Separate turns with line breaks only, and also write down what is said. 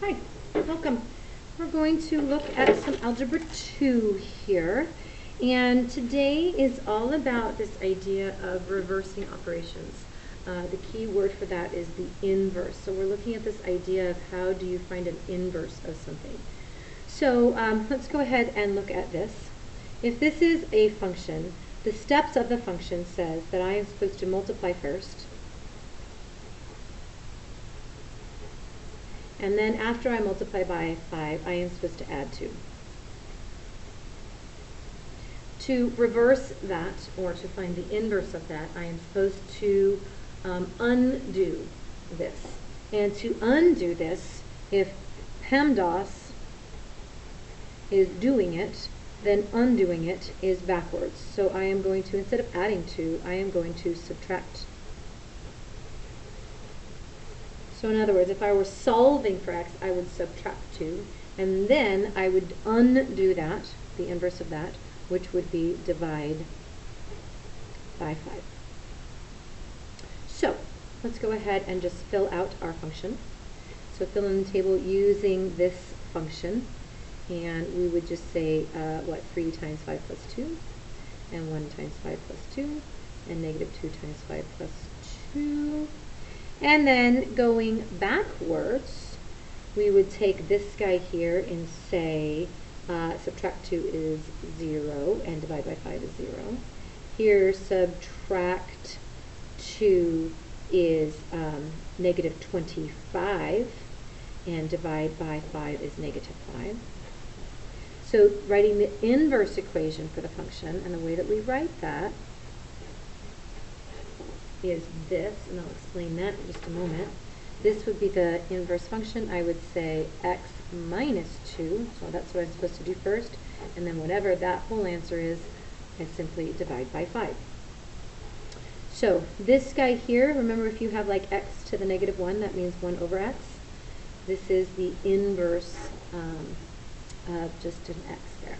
Hi, welcome. We're going to look at some Algebra 2 here. And today is all about this idea of reversing operations. The key word for that is the inverse. So we're looking at this idea of how do you find an inverse of something. So let's go ahead and look at this. If this is a function, the steps of the function says that I am supposed to multiply first. And then after I multiply by 5, I am supposed to add 2. To reverse that, or to find the inverse of that, I am supposed to undo this. And to undo this, if PEMDAS is doing it, then undoing it is backwards. So I am going to, instead of adding 2, I am going to subtract. So in other words, if I were solving for x, I would subtract 2, and then I would undo that, the inverse of that, which would be divide by 5. So let's go ahead and just fill out our function. So fill in the table using this function, and we would just say, 3 times 5 plus 2, and 1 times 5 plus 2, and negative 2 times 5 plus 2. And then going backwards, we would take this guy here and say subtract 2 is 0 and divide by 5 is 0. Here subtract 2 is negative 25 and divide by 5 is negative 5. So writing the inverse equation for the function, and the way that we write that is this, and I'll explain that in just a moment. This would be the inverse function. I would say x minus 2, so that's what I'm supposed to do first, and then whatever that whole answer is, I simply divide by 5. So this guy here, remember if you have like x to the negative 1, that means 1 over x. This is the inverse of just an x there.